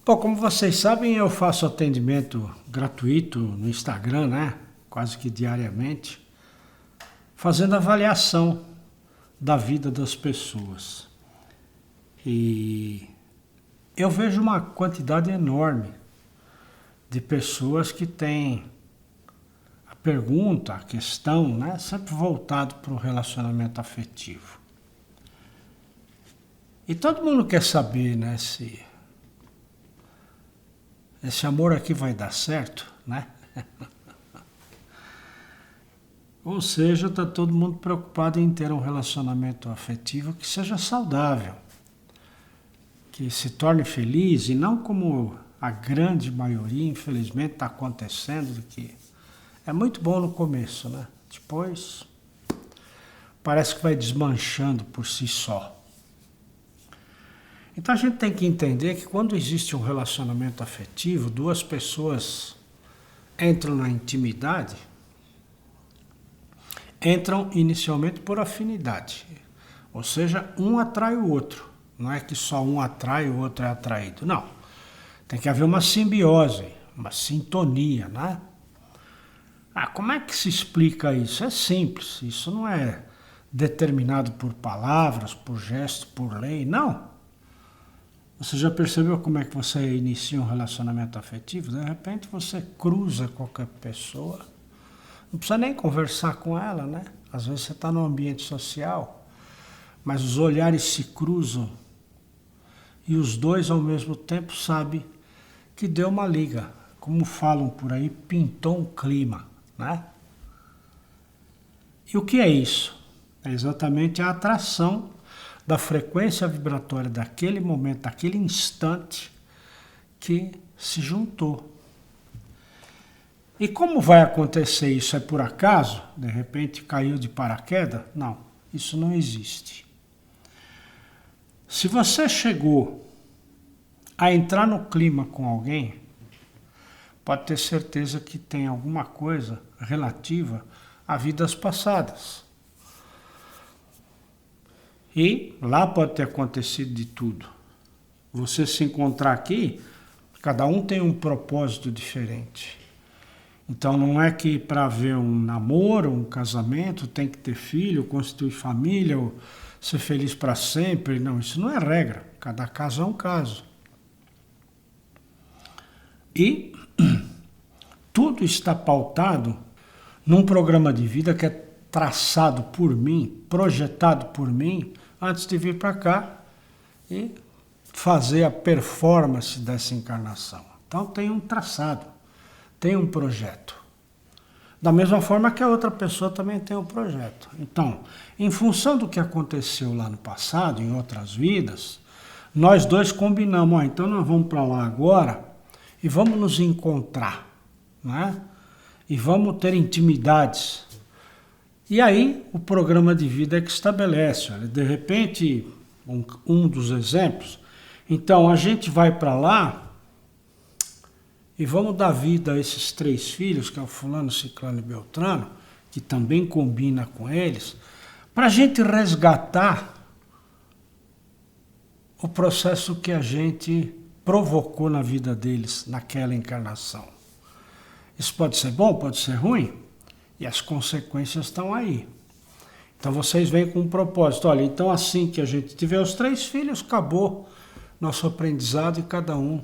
Bom, como vocês sabem, eu faço atendimento gratuito no Instagram, né? Quase que diariamente, fazendo avaliação da vida das pessoas. E eu vejo uma quantidade enorme de pessoas que têm a pergunta, a questão, né? Sempre voltado para o relacionamento afetivo. E todo mundo quer saber, né? Se esse amor aqui vai dar certo, né? Ou seja, está todo mundo preocupado em ter um relacionamento afetivo que seja saudável, que se torne feliz e não como a grande maioria, infelizmente, está acontecendo, que é muito bom no começo, né? Depois parece que vai desmanchando por si só. Então a gente tem que entender que quando existe um relacionamento afetivo, duas pessoas entram na intimidade, entram inicialmente por afinidade. Ou seja, um atrai o outro. Não é que só um atrai e o outro é atraído. Não. Tem que haver uma simbiose, uma sintonia, né? Como é que se explica isso? É simples. Isso não é determinado por palavras, por gestos, por lei. Não. Você já percebeu como é que você inicia um relacionamento afetivo? De repente você cruza qualquer pessoa. Não precisa nem conversar com ela, né? Às vezes você está num ambiente social, mas os olhares se cruzam e os dois ao mesmo tempo sabem que deu uma liga. Como falam por aí, pintou um clima, né? E o que é isso? É exatamente a atração da frequência vibratória daquele momento, daquele instante que se juntou. E como vai acontecer isso? É por acaso? De repente caiu de paraquedas? Não, isso não existe. Se você chegou a entrar no clima com alguém, pode ter certeza que tem alguma coisa relativa a vidas passadas. E lá pode ter acontecido de tudo. Você se encontrar aqui, cada um tem um propósito diferente. Então não é que para haver um namoro, um casamento, tem que ter filho, constituir família, ou ser feliz para sempre. Não, isso não é regra. Cada caso é um caso. E tudo está pautado num programa de vida que é traçado por mim, projetado por mim, antes de vir para cá e fazer a performance dessa encarnação. Então tem um traçado, tem um projeto. Da mesma forma que a outra pessoa também tem um projeto. Então, em função do que aconteceu lá no passado, em outras vidas, nós dois combinamos, então nós vamos para lá agora e vamos nos encontrar, né? E vamos ter intimidades. E aí o programa de vida é que estabelece. Olha, de repente, um dos exemplos, então a gente vai para lá e vamos dar vida a esses 3 filhos, que é o fulano, ciclano e beltrano, que também combina com eles, para a gente resgatar o processo que a gente provocou na vida deles naquela encarnação. Isso pode ser bom, pode ser ruim, e as consequências estão aí. Então vocês vêm com um propósito. Olha, então assim que a gente tiver os 3 filhos, acabou nosso aprendizado e cada um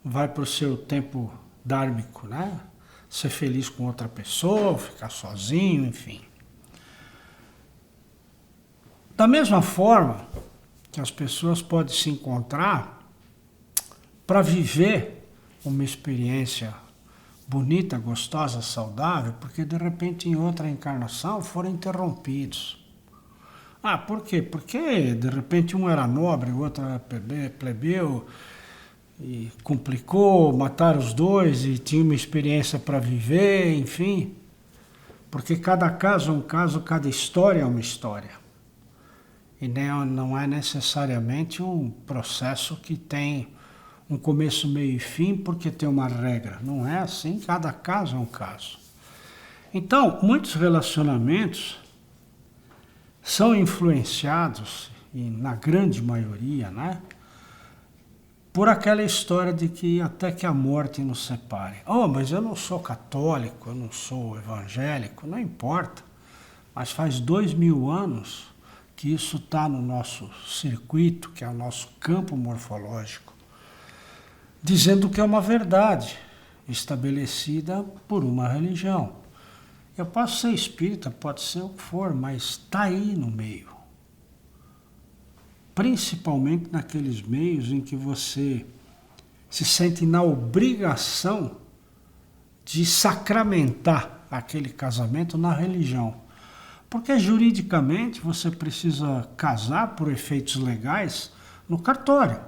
vai para o seu tempo dármico, né? Ser feliz com outra pessoa, ficar sozinho, enfim. Da mesma forma que as pessoas podem se encontrar para viver uma experiência bonita, gostosa, saudável, porque de repente em outra encarnação foram interrompidos. Por quê? Porque de repente um era nobre, o outro era plebeu, e complicou, mataram os dois e tinha uma experiência para viver, enfim. Porque cada caso é um caso, cada história é uma história. E não é necessariamente um processo que tem um começo, meio e fim, porque tem uma regra. Não é assim, cada caso é um caso. Então, muitos relacionamentos são influenciados, e na grande maioria, né, por aquela história de que até que a morte nos separe. Oh, mas eu não sou católico, eu não sou evangélico, não importa. Mas faz 2000 anos que isso está no nosso circuito, que é o nosso campo morfológico, dizendo que é uma verdade estabelecida por uma religião. Eu posso ser espírita, pode ser o que for, mas está aí no meio. Principalmente naqueles meios em que você se sente na obrigação de sacramentar aquele casamento na religião. Porque juridicamente você precisa casar por efeitos legais no cartório.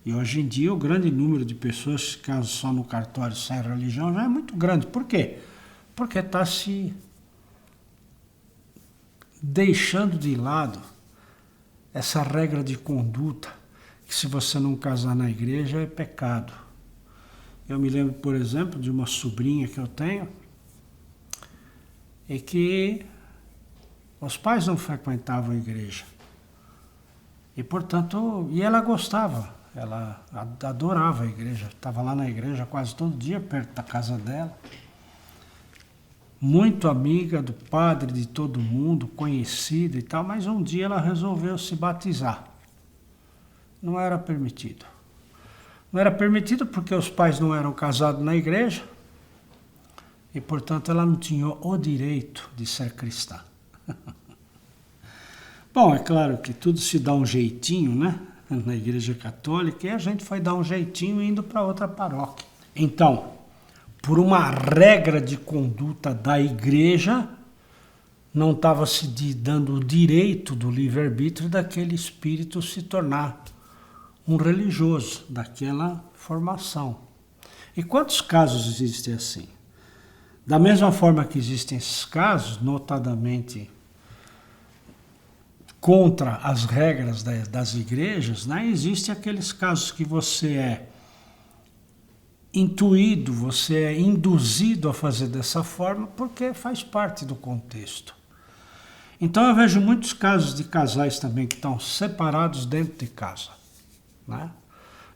E hoje em dia o grande número de pessoas que casam só no cartório sem religião já é muito grande. Por quê? Porque está se deixando de lado essa regra de conduta, que se você não casar na igreja é pecado. Eu me lembro, por exemplo, de uma sobrinha que eu tenho, e que os pais não frequentavam a igreja. E, portanto, ela gostava, ela adorava a igreja, estava lá na igreja quase todo dia, perto da casa dela. Muito amiga do padre, de todo mundo, conhecida e tal, mas um dia ela resolveu se batizar. Não era permitido. Não era permitido porque os pais não eram casados na igreja e, portanto, ela não tinha o direito de ser cristã. Bom, é claro que tudo se dá um jeitinho, né? Na igreja católica, e a gente foi dar um jeitinho indo para outra paróquia. Então, por uma regra de conduta da igreja, não estava se dando o direito do livre-arbítrio daquele espírito se tornar um religioso daquela formação. E quantos casos existem assim? Da mesma forma que existem esses casos, notadamente contra as regras das igrejas, né? Existem aqueles casos que você é intuído, você é induzido a fazer dessa forma porque faz parte do contexto. Então eu vejo muitos casos de casais também que estão separados dentro de casa, né?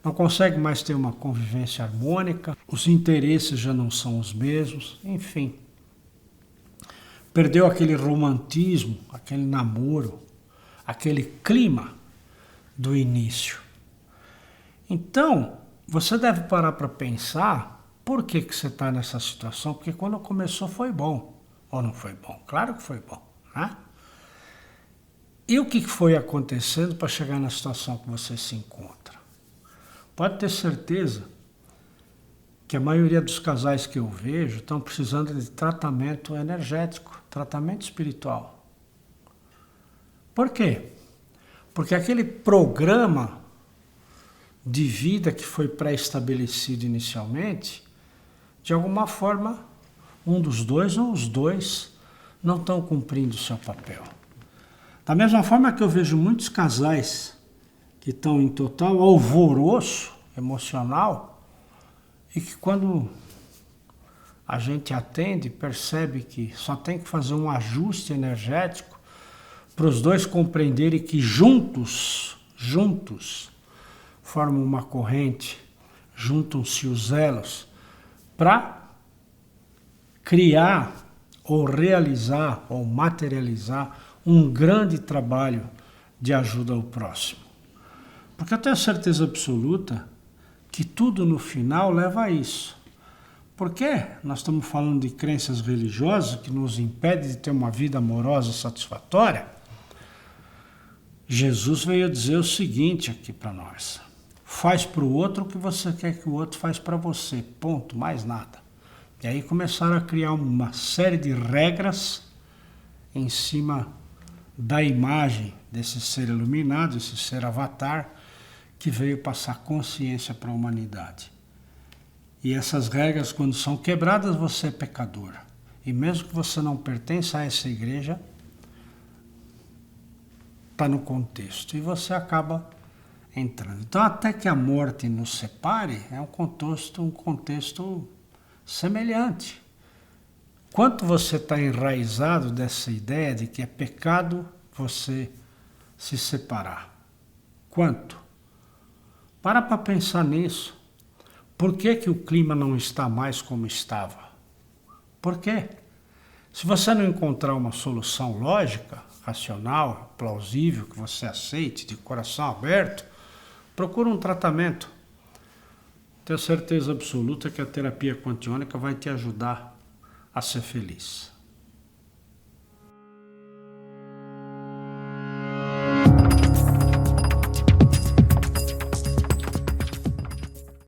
Não consegue mais ter uma convivência harmônica, os interesses já não são os mesmos, enfim. Perdeu aquele romantismo, aquele namoro, aquele clima do início. Então, você deve parar para pensar por que você está nessa situação, porque quando começou foi bom, ou não foi bom? Claro que foi bom, né? E o que foi acontecendo para chegar na situação que você se encontra? Pode ter certeza que a maioria dos casais que eu vejo estão precisando de tratamento energético, tratamento espiritual. Por quê? Porque aquele programa de vida que foi pré-estabelecido inicialmente, de alguma forma, um dos dois ou os dois não estão cumprindo o seu papel. Da mesma forma que eu vejo muitos casais que estão em total alvoroço emocional e que quando a gente atende, percebe que só tem que fazer um ajuste energético para os dois compreenderem que juntos, formam uma corrente, juntam-se os elos para criar ou realizar ou materializar um grande trabalho de ajuda ao próximo. Porque eu tenho certeza absoluta que tudo no final leva a isso. Porque nós estamos falando de crenças religiosas que nos impedem de ter uma vida amorosa satisfatória. Jesus veio dizer o seguinte aqui para nós: faz para o outro o que você quer que o outro faz para você, ponto, mais nada. E aí começaram a criar uma série de regras em cima da imagem desse ser iluminado, esse ser avatar, que veio passar consciência para a humanidade. E essas regras, quando são quebradas, você é pecador. E mesmo que você não pertença a essa igreja, está no contexto. E você acaba entrando. Então, até que a morte nos separe, é um contexto semelhante. Quanto você está enraizado dessa ideia de que é pecado você se separar? Quanto? Para pensar nisso. Por que que o clima não está mais como estava? Por quê? Se você não encontrar uma solução lógica, racional, plausível, que você aceite, de coração aberto, procura um tratamento. Tenho certeza absoluta que a terapia quantiônica vai te ajudar a ser feliz.